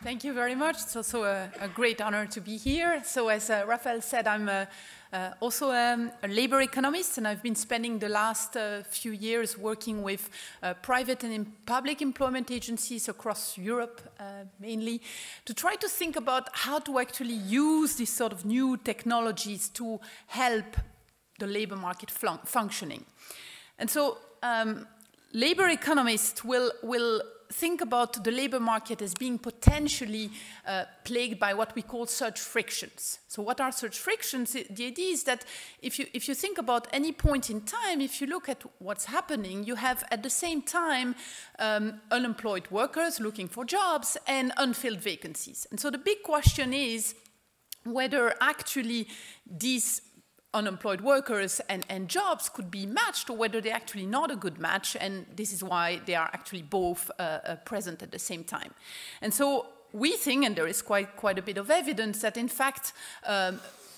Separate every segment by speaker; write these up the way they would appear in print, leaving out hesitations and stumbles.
Speaker 1: Thank you very much. It's also a great honor to be here. So as Raphael said, I'm also a labor economist, and I've been spending the last few years working with private and public employment agencies across Europe, mainly, to try to think about how to actually use these sort of new technologies to help the labor market functioning. And so labor economists will think about the labor market as being potentially plagued by what we call search frictions. So what are search frictions? The idea is that if you think about any point in time, if you look at what's happening, you have at the same time unemployed workers looking for jobs and unfilled vacancies. And so the big question is whether actually these unemployed workers and jobs could be matched, or whether they're actually not a good match, and this is why they are actually both present at the same time. And so we think, and there is quite a bit of evidence, that in fact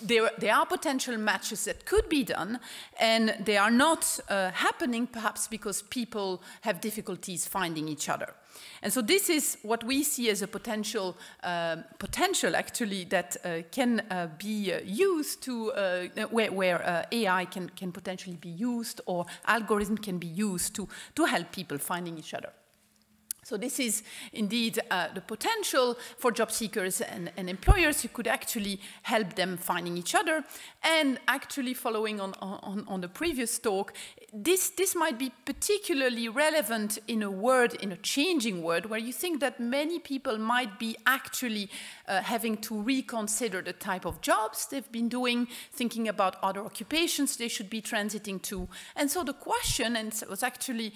Speaker 1: there are potential matches that could be done, and they are not happening perhaps because people have difficulties finding each other. And so this is what we see as a potential actually that can be used to, where AI can potentially be used, or algorithm can be used to help people finding each other. So this is indeed the potential for job seekers and employers who could actually help them finding each other. And actually, following on the previous talk, this might be particularly relevant in a changing world, where you think that many people might be actually having to reconsider the type of jobs they've been doing, thinking about other occupations they should be transiting to. And so the question, and I was actually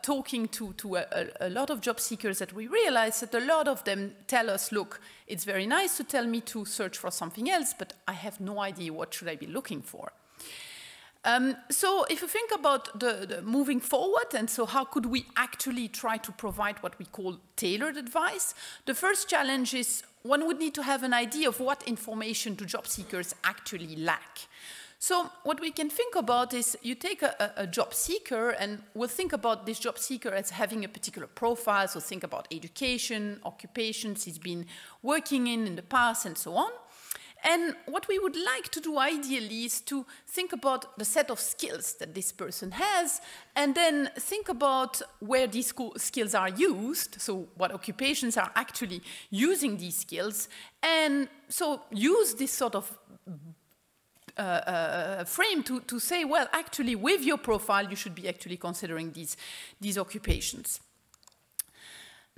Speaker 1: talking to a lot of job seekers, that we realized that a lot of them tell us, look, it's very nice to tell me to search for something else, but I have no idea what should I be looking for. So if you think about the moving forward, and so how could we actually try to provide what we call tailored advice? The first challenge is one would need to have an idea of what information do job seekers actually lack. So what we can think about is you take a job seeker, and we'll think about this job seeker as having a particular profile. So think about education, occupations he's been working in the past, and so on. And what we would like to do ideally is to think about the set of skills that this person has, and then think about where these skills are used, so what occupations are actually using these skills, and so use this sort of frame to say, well, actually, with your profile, you should be actually considering these occupations.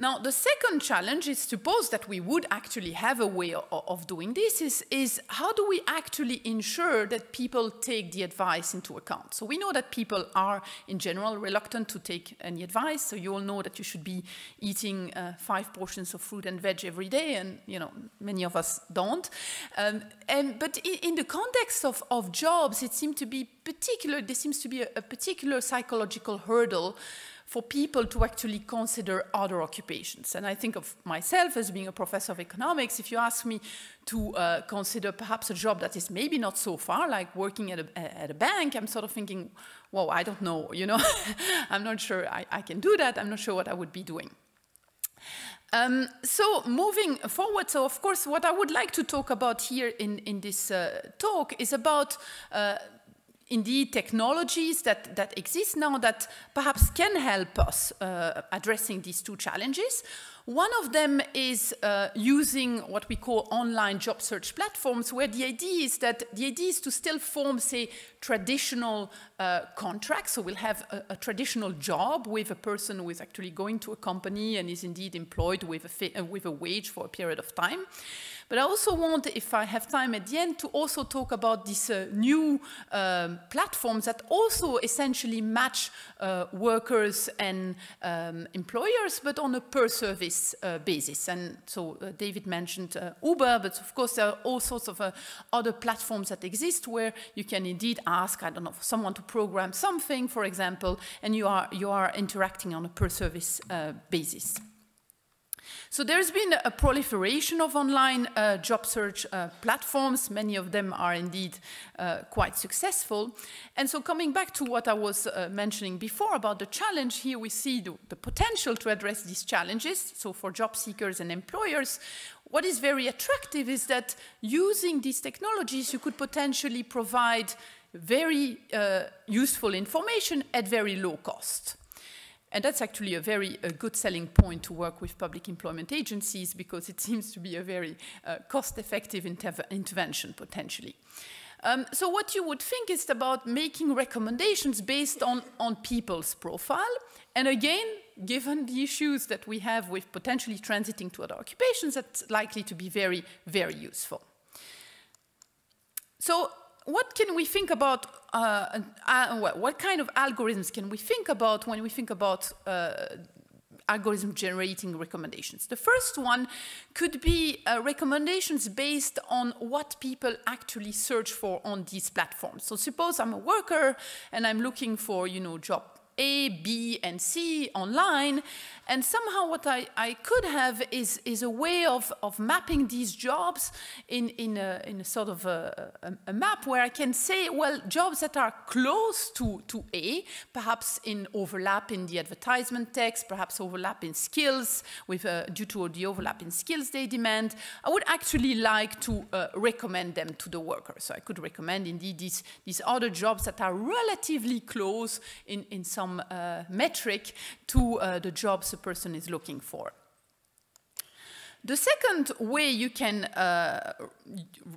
Speaker 1: Now, the second challenge is, suppose that we would actually have a way of doing this, is how do we actually ensure that people take the advice into account? So we know that people are, in general, reluctant to take any advice. So you all know that you should be eating 5 portions of fruit and veg every day, and many of us don't. But in the context of jobs, it seems to be there seems to be a particular psychological hurdle for people to actually consider other occupations. And I think of myself as being a professor of economics. If you ask me to consider perhaps a job that is maybe not so far, like working at a bank, I'm sort of thinking, well, I don't know, I'm not sure I can do that. I'm not sure what I would be doing. So moving forward, so of course, what I would like to talk about here in this talk is about indeed technologies that exist now that perhaps can help us addressing these two challenges. One of them is using what we call online job search platforms, where the idea is to still form, say, traditional contracts. So we'll have a traditional job with a person who is actually going to a company and is indeed employed with a wage for a period of time. But I also want, if I have time at the end, to also talk about these new platforms that also essentially match workers and employers, but on a per-service basis. And so David mentioned Uber, but of course there are all sorts of other platforms that exist where you can indeed ask, I don't know, for someone to program something, for example, and you are interacting on a per-service basis. So there's been a proliferation of online job search platforms. Many of them are indeed quite successful. And so coming back to what I was mentioning before about the challenge, here we see the potential to address these challenges. So for job seekers and employers, what is very attractive is that using these technologies, you could potentially provide very useful information at very low cost. And that's actually a very good selling point to work with public employment agencies, because it seems to be a very cost-effective intervention, potentially. So what you would think is about making recommendations based on people's profile. And again, given the issues that we have with potentially transiting to other occupations, that's likely to be very, very useful. So what can we think about, what kind of algorithms can we think about when we think about algorithm generating recommendations? The first one could be recommendations based on what people actually search for on these platforms. So suppose I'm a worker and I'm looking for, job A, B, and C online, and somehow what I could have is a way of mapping these jobs in a sort of a map where I can say, well, jobs that are close to A, perhaps in overlap in the advertisement text, perhaps overlap in skills, due to the overlap in skills they demand, I would actually like to recommend them to the worker. So I could recommend indeed these other jobs that are relatively close in some metric to the jobs a person is looking for. The second way you can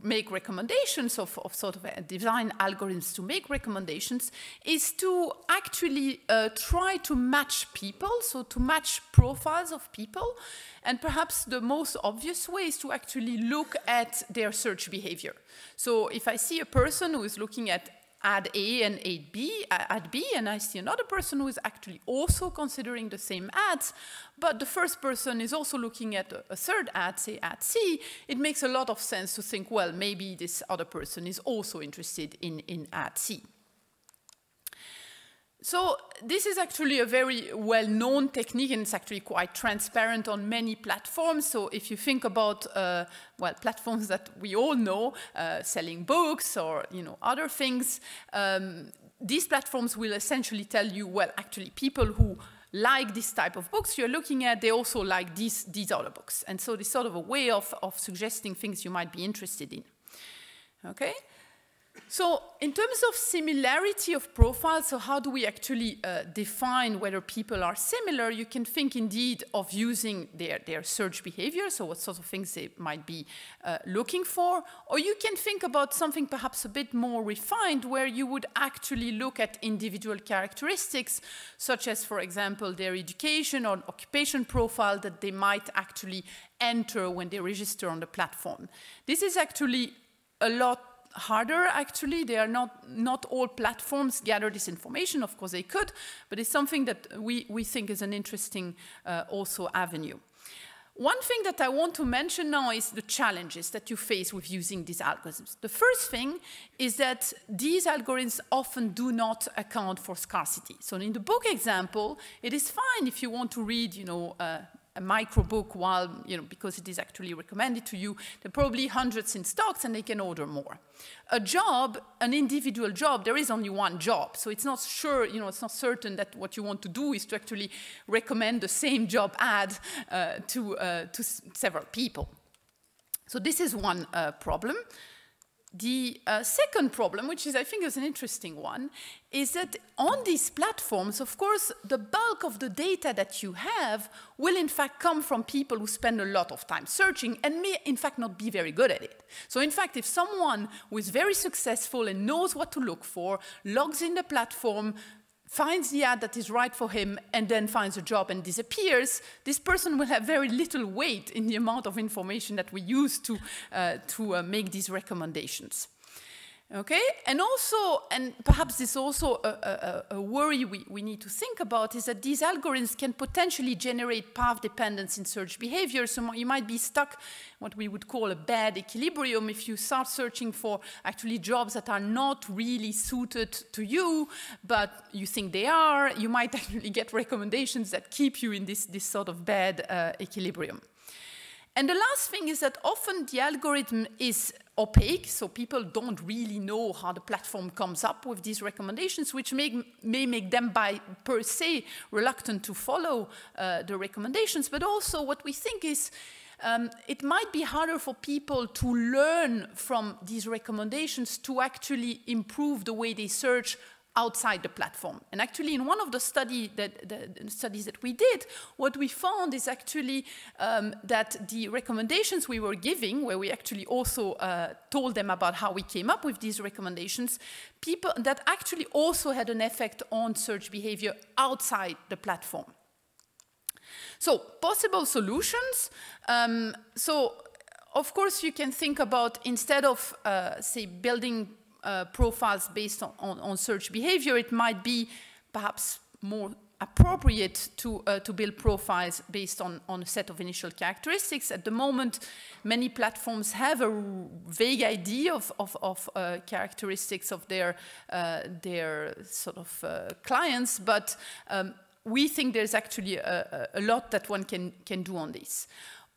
Speaker 1: make recommendations of sort of design algorithms to make recommendations is to actually try to match people, so to match profiles of people. And perhaps the most obvious way is to actually look at their search behavior. So if I see a person who is looking at ad A and ad B, and I see another person who is actually also considering the same ads, but the first person is also looking at a third ad, say ad C, it makes a lot of sense to think, well, maybe this other person is also interested in ad C. So this is actually a very well-known technique, and it's actually quite transparent on many platforms. So if you think about, well, platforms that we all know, selling books or, other things, these platforms will essentially tell you, well, actually people who like this type of books you're looking at, they also like these other books. And so this is sort of a way of suggesting things you might be interested in. Okay? So in terms of similarity of profiles, so how do we actually define whether people are similar? You can think indeed of using their search behavior, so what sort of things they might be looking for, or you can think about something perhaps a bit more refined where you would actually look at individual characteristics, such as, for example, their education or occupation profile that they might actually enter when they register on the platform. This is actually a lot harder, actually. They are not all platforms gather this information. Of course they could, but it's something that we think is an interesting also avenue. One thing that I want to mention now is the challenges that you face with using these algorithms. The first thing is that these algorithms often do not account for scarcity. So in the book example, it is fine if you want to read, a micro book while, because it is actually recommended to you. There are probably hundreds in stocks and they can order more. A job, an individual job, there is only one job. So it's not sure, it's not certain that what you want to do is to actually recommend the same job ad to several people. So this is one problem. The second problem, which is, I think, is an interesting one, is that on these platforms, of course, the bulk of the data that you have will, in fact, come from people who spend a lot of time searching and may, in fact, not be very good at it. So, in fact, if someone who is very successful and knows what to look for, logs in the platform, finds the ad that is right for him, and then finds a job and disappears, this person will have very little weight in the amount of information that we use to make these recommendations. Okay, and also, and perhaps this is also a worry we need to think about, is that these algorithms can potentially generate path dependence in search behavior. So you might be stuck what we would call a bad equilibrium if you start searching for actually jobs that are not really suited to you, but you think they are. You might actually get recommendations that keep you in this sort of bad equilibrium. And the last thing is that often the algorithm is opaque, so people don't really know how the platform comes up with these recommendations, which may make them per se reluctant to follow the recommendations. But also what we think is it might be harder for people to learn from these recommendations to actually improve the way they search outside the platform. And actually, in one of the studies that we did, what we found is actually that the recommendations we were giving, where we actually also told them about how we came up with these recommendations, people that actually also had an effect on search behavior outside the platform. So, possible solutions. So, of course, you can think about, instead of, say, building profiles based on search behavior, it might be perhaps more appropriate to build profiles based on a set of initial characteristics. At the moment, many platforms have a vague idea of characteristics of their sort of clients, but we think there's actually a lot that one can do on this.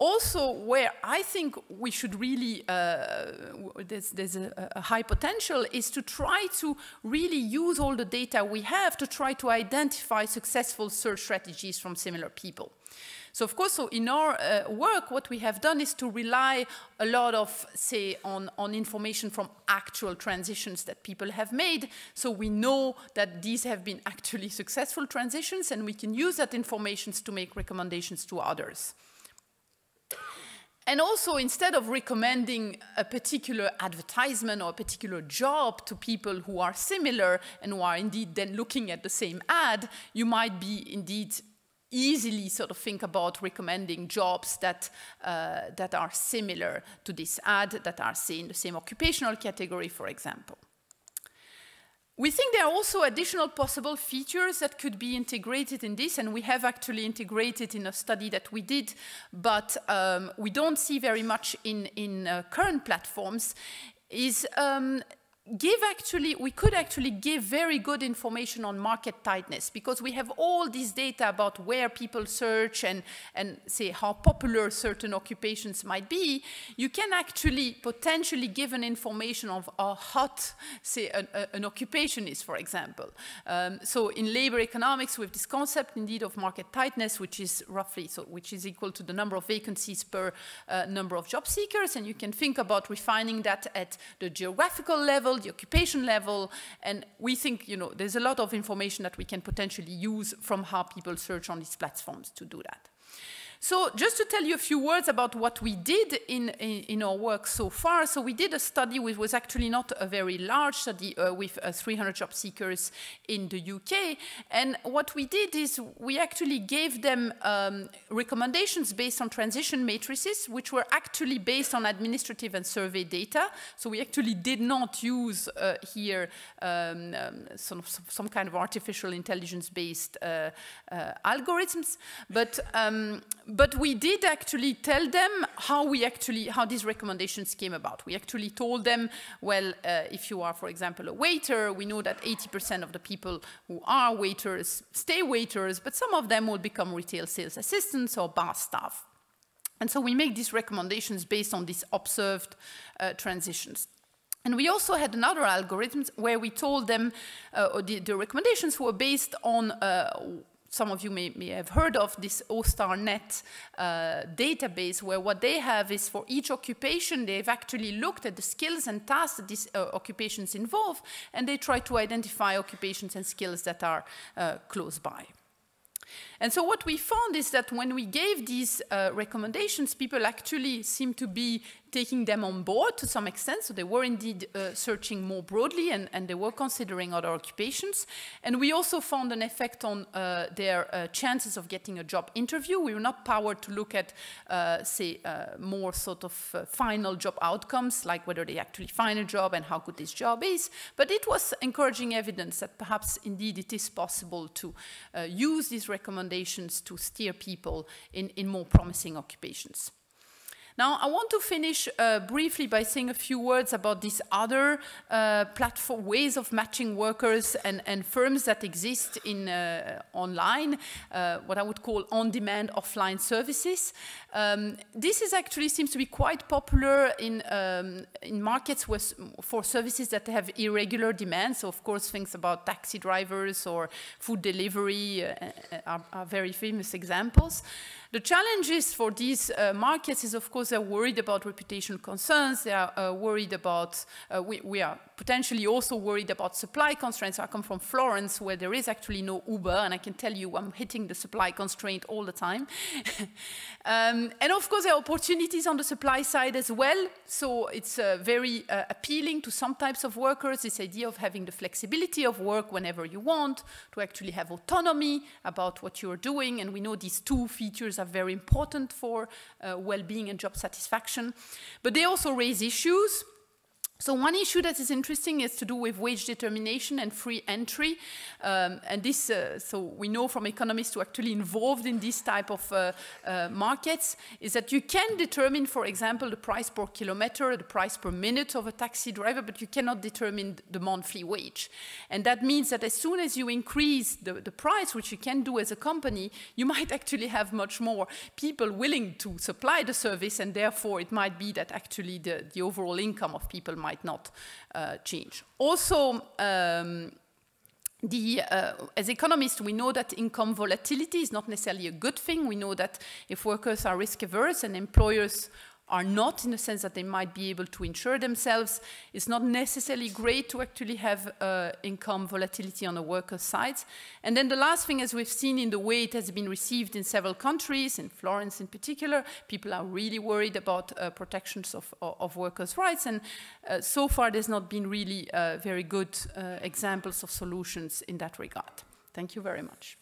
Speaker 1: Also, where I think we should really, there's a high potential, is to try to really use all the data we have to try to identify successful search strategies from similar people. So, of course, so in our work, what we have done is to rely a lot of, say, on information from actual transitions that people have made. So we know that these have been actually successful transitions, and we can use that information to make recommendations to others. And also, instead of recommending a particular advertisement or a particular job to people who are similar and who are indeed then looking at the same ad, you might be indeed easily sort of think about recommending jobs that are similar to this ad, that are, say, in the same occupational category, for example. We think there are also additional possible features that could be integrated in this, and we have actually integrated in a study that we did, but we don't see very much in current platforms, is we could actually give very good information on market tightness, because we have all this data about where people search and say how popular certain occupations might be. You can actually potentially give an information of how hot, say, an occupation is, for example. So in labor economics, we have this concept indeed of market tightness, which is roughly, which is equal to the number of vacancies per number of job seekers, and you can think about refining that at the geographical level, the occupation level, and we think, you know, there's a lot of information that we can potentially use from how people search on these platforms to do that. So just to tell you a few words about what we did in our work so far. So we did a study which was actually not a very large study with 300 job seekers in the UK. And what we did is we actually gave them recommendations based on transition matrices, which were actually based on administrative and survey data. So we actually did not use here some kind of artificial intelligence-based algorithms, but we did actually tell them how these recommendations came about. We actually told them, well, if you are, for example, a waiter, we know that 80% of the people who are waiters stay waiters, but some of them will become retail sales assistants or bar staff. And so we make these recommendations based on these observed transitions. And we also had another algorithm where we told them the recommendations were based on some of you may have heard of this OStarNet database, where what they have is for each occupation, they've actually looked at the skills and tasks that these occupations involve, and they try to identify occupations and skills that are close by. And so what we found is that when we gave these recommendations, people actually seemed to be taking them on board to some extent. So they were indeed searching more broadly, and they were considering other occupations. And we also found an effect on their chances of getting a job interview. We were not powered to look at, say, more sort of final job outcomes, like whether they actually find a job and how good this job is. But it was encouraging evidence that perhaps indeed it is possible to use these recommendations to steer people in more promising occupations. Now, I want to finish briefly by saying a few words about these other platform ways of matching workers and firms that exist in online, what I would call on-demand offline services. This is actually seems to be quite popular in markets for services that have irregular demand. So, of course, things about taxi drivers or food delivery are very famous examples. The challenges for these markets is, of course, they're worried about reputation concerns. They are worried about, we are potentially also worried about supply constraints. I come from Florence, where there is actually no Uber, and I can tell you I'm hitting the supply constraint all the time. And of course, there are opportunities on the supply side as well. So it's very appealing to some types of workers, this idea of having the flexibility of work whenever you want, to actually have autonomy about what you're doing. And we know these two features are very important for well-being and job satisfaction. But they also raise issues. So one issue that is interesting is to do with wage determination and free entry. And this, so we know from economists who are actually involved in this type of markets, is that you can determine, for example, the price per kilometer, the price per minute of a taxi driver, but you cannot determine the monthly wage. And that means that as soon as you increase the price, which you can do as a company, you might actually have much more people willing to supply the service, and therefore it might be that actually the overall income of people might not change. Also, as economists, we know that income volatility is not necessarily a good thing. We know that if workers are risk averse and employers are not, in the sense that they might be able to insure themselves, it's not necessarily great to actually have income volatility on the workers' side. And then the last thing, as we've seen in the way it has been received in several countries, in Florence in particular, people are really worried about protections of workers' rights. And so far, there's not been really very good examples of solutions in that regard. Thank you very much.